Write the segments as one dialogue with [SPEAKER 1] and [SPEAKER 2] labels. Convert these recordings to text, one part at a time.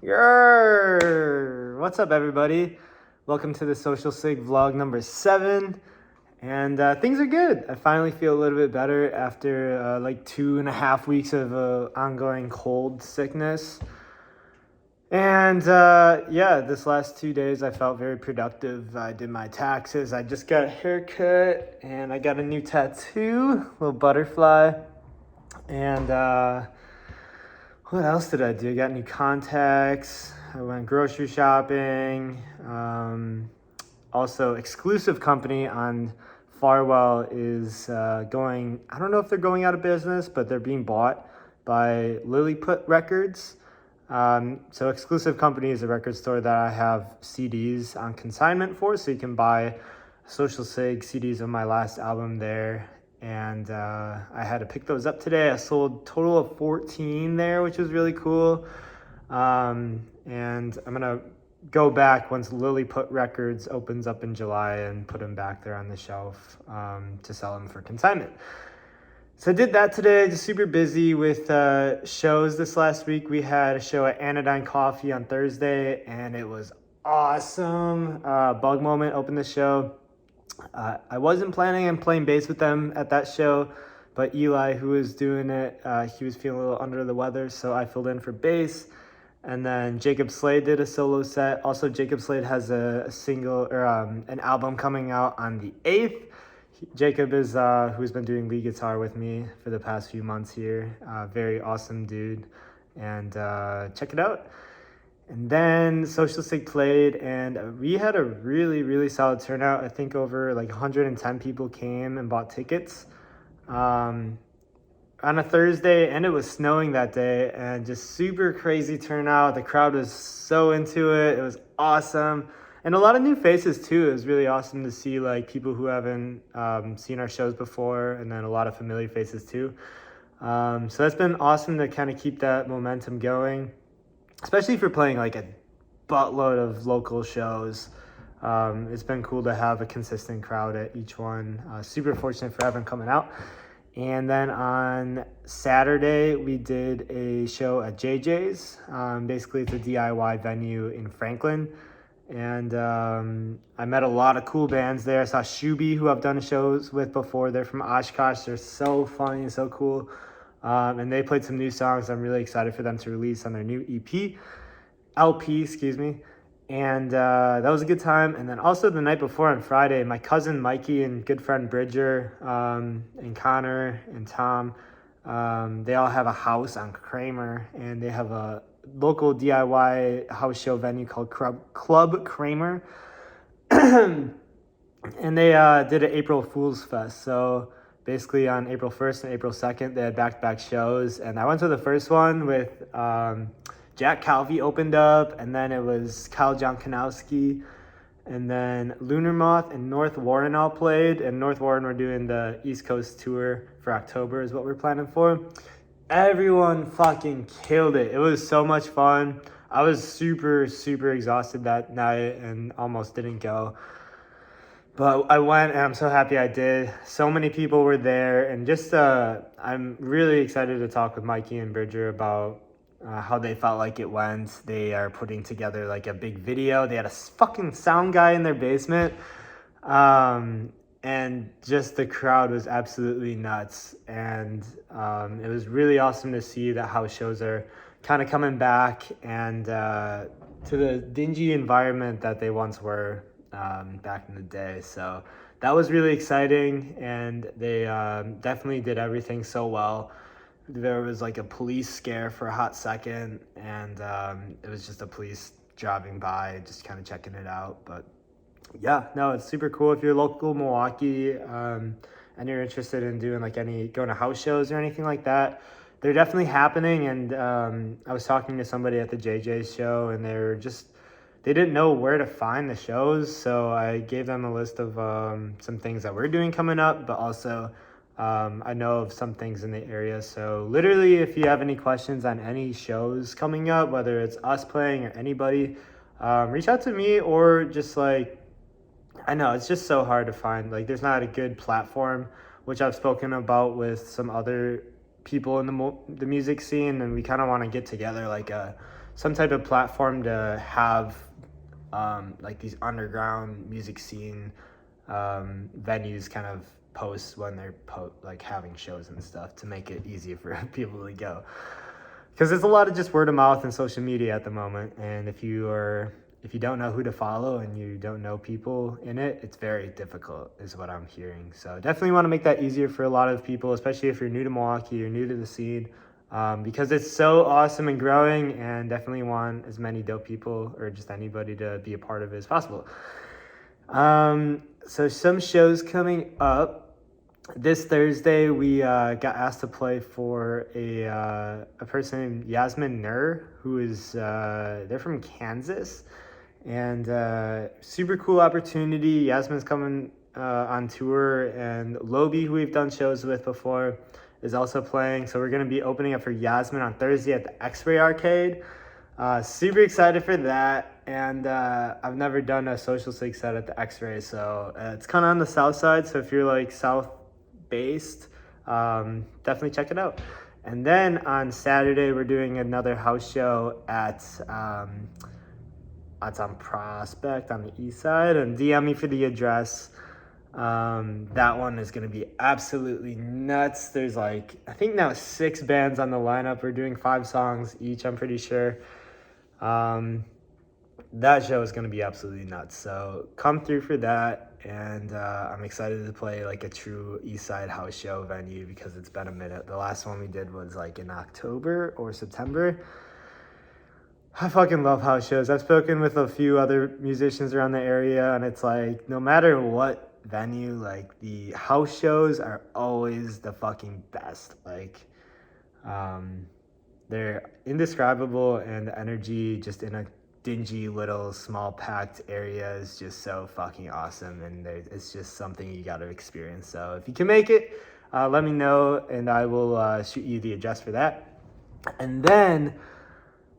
[SPEAKER 1] What's up, everybody? Welcome to the Social Sig vlog number 7. And things are good. I finally feel a little bit better after like 2.5 weeks of ongoing cold sickness. And yeah, this last 2 days I felt very productive. I did my taxes, I just got a haircut, and I got a new tattoo, little butterfly. And what else did I do? I got new contacts. I went grocery shopping. Also, Exclusive Company on Farwell is going, I don't know if they're going out of business, but they're being bought by Lilliput Records. So Exclusive Company is a record store that I have CDs on consignment for, so you can buy Social Sig CDs of my last album there. And I had to pick those up today. I sold a total of 14 there, which was really cool. And I'm gonna go back once Lilliput Records opens up in July and put them back there on the shelf to sell them for consignment. So I did that today, just super busy with shows this last week. We had a show at Anodyne Coffee on Thursday, and it was awesome. Bug Moment opened the show. I wasn't planning on playing bass with them at that show, but Eli, who was doing it, he was feeling a little under the weather, so I filled in for bass. And then Jacob Slade did a solo set. Also, Jacob Slade has a single or an album coming out on the 8th. Jacob is who's been doing lead guitar with me for the past few months here. Very awesome dude, and check it out. And then Social Sig played, and we had a really, really solid turnout. I think over like 110 people came and bought tickets on a Thursday, and it was snowing that day, and just super crazy turnout. The crowd was so into it. It was awesome. And a lot of new faces too. It was really awesome to see like people who haven't seen our shows before, and then a lot of familiar faces too. So that's been awesome to kind of keep that momentum going, especially for playing like a buttload of local shows. It's been cool to have a consistent crowd at each one. Super fortunate for everyone coming out. And then on Saturday, we did a show at JJ's. Basically, it's a DIY venue in Franklin. And I met a lot of cool bands there. I saw Shuby, who I've done shows with before. They're from Oshkosh. They're so funny and so cool. And they played some new songs I'm really excited for them to release on their new LP, excuse me. And that was a good time. And then also the night before on Friday, my cousin Mikey and good friend Bridger and Connor and Tom, they all have a house on Kramer, and they have a local DIY house show venue called Club Kramer. And they did an April Fool's Fest. So basically on April 1st and April 2nd, they had back-to-back shows. And I went to the first one with Jack Calvi opened up, and then it was Kyle John Kanowski, and then Lunar Moth and North Warren all played. And North Warren were doing the East Coast tour for October is what we're planning for. Everyone fucking killed it. It was so much fun. I was super, super exhausted that night and almost didn't go. But I went, and I'm so happy I did. So many people were there, and just I'm really excited to talk with Mikey and Bridger about how they felt like it went. They are putting together like a big video. They had a fucking sound guy in their basement. And just the crowd was absolutely nuts. And it was really awesome to see that how shows are kind of coming back and to the dingy environment that they once were back in the day. So that was really exciting, and they definitely did everything so well. There was like a police scare for a hot second, and it was just a police driving by, just kind of checking it out. But yeah, no, it's super cool. If you're local Milwaukee and you're interested in doing like going to house shows or anything like that, they're definitely happening. And I was talking to somebody at the JJ show, and they didn't know where to find the shows. So I gave them a list of some things that we're doing coming up, but also I know of some things in the area. So literally, if you have any questions on any shows coming up, whether it's us playing or anybody, reach out to me, or just like, I know it's just so hard to find. Like, there's not a good platform, which I've spoken about with some other people in the music scene, and we kind of want to get together like a some type of platform to have like these underground music scene venues kind of post when they're like having shows and stuff to make it easier for people to go, because there's a lot of just word of mouth and social media at the moment, and if you don't know who to follow and you don't know people in it, it's very difficult is what I'm hearing. So definitely want to make that easier for a lot of people, especially if you're new to Milwaukee, you're new to the scene, because it's so awesome and growing, and definitely want as many dope people or just anybody to be a part of it as possible. So some shows coming up. This Thursday, we got asked to play for a person named Yasmin Nur, who is they're from Kansas, and super cool opportunity. Yasmin's coming on tour, and Lobi, who we've done shows with before, is also playing. So we're gonna be opening up for Yasmin on Thursday at the X-Ray Arcade. Super excited for that, and I've never done a Social Sig set at the X-Ray, so it's kind of on the south side. So if you're like south based, definitely check it out. And then on Saturday we're doing another house show at it's on Prospect on the east side, and DM me for the address. That one is going to be absolutely nuts. There's like, I think now 6 bands on the lineup. We're doing 5 songs each, I'm pretty sure. That show is going to be absolutely nuts, so come through for that. And I'm excited to play like a true East Side house show venue, because it's been a minute. The last one we did was like in October or September. I fucking love house shows. I've spoken with a few other musicians around the area, and it's like, no matter what venue, like the house shows are always the fucking best. Like they're indescribable, and the energy just in a dingy little small packed area is just so fucking awesome, and it's just something you got to experience. So if you can make it, let me know, and I will shoot you the address for that. And then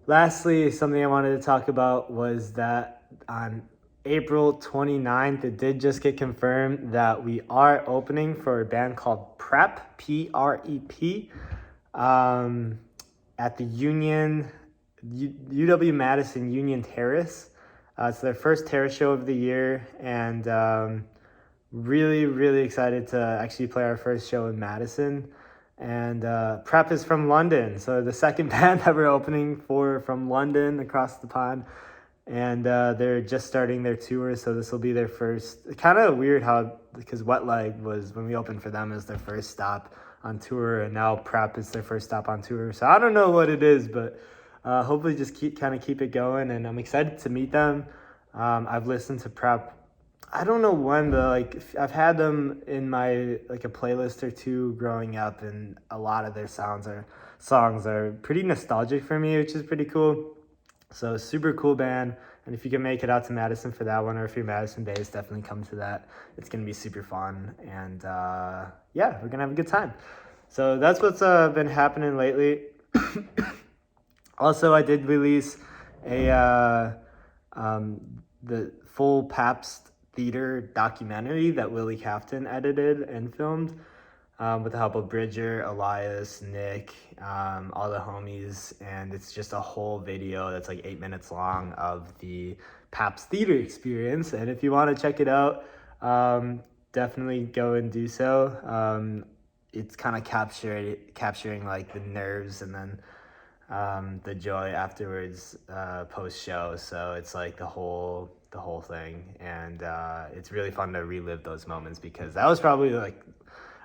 [SPEAKER 1] lastly, something I wanted to talk about was that on April 29th, it did just get confirmed that we are opening for a band called Prep, P-R-E-P, at the UW-Madison Union Terrace. It's their first terrace show of the year, and really, really excited to actually play our first show in Madison. And Prep is from London, so the second band that we're opening for from London across the pond. And they're just starting their tour, so this will be their first. Kind of weird how, because Wet Leg was, when we opened for them, is their first stop on tour, and now Prep is their first stop on tour. So I don't know what it is, but hopefully just keep it going, and I'm excited to meet them. I've listened to Prep, I don't know when, but like I've had them in my like a playlist or two growing up, and a lot of their songs are pretty nostalgic for me, which is pretty cool. So super cool band, and if you can make it out to Madison for that one, or if you're Madison based, definitely come to that. It's gonna be super fun, and yeah, we're gonna have a good time. So that's what's been happening lately. Also, I did release the full Pabst Theater documentary that Willie Cafton edited and filmed, with the help of Bridger, Elias, Nick, all the homies. And it's just a whole video that's like 8 minutes long of the Pabst Theater experience. And if you want to check it out, definitely go and do so. It's kind of capturing like the nerves, and then the joy afterwards, post show. So it's like the whole thing, and it's really fun to relive those moments, because that was probably, like,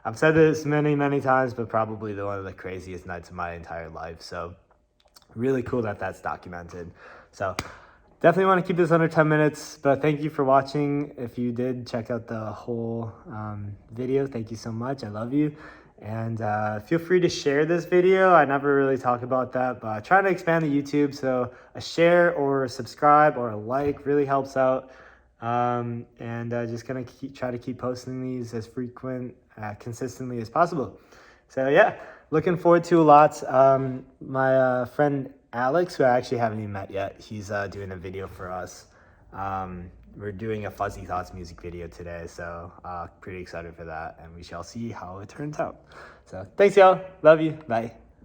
[SPEAKER 1] I've said this many times, but probably one of the craziest nights of my entire life. So really cool that that's documented. So definitely want to keep this under 10 minutes, but thank you for watching. If you did check out the whole video, thank you so much. I love you. And feel free to share this video. I never really talk about that, but trying to expand the YouTube, so a share or a subscribe or a like really helps out. And just gonna try to keep posting these as consistently as possible. So yeah, looking forward to a lot. My friend Alex, who I actually haven't even met yet, he's doing a video for us. We're doing a Fuzzy Thoughts music video today, so pretty excited for that, and we shall see how it turns out. So thanks, y'all. Love you. Bye.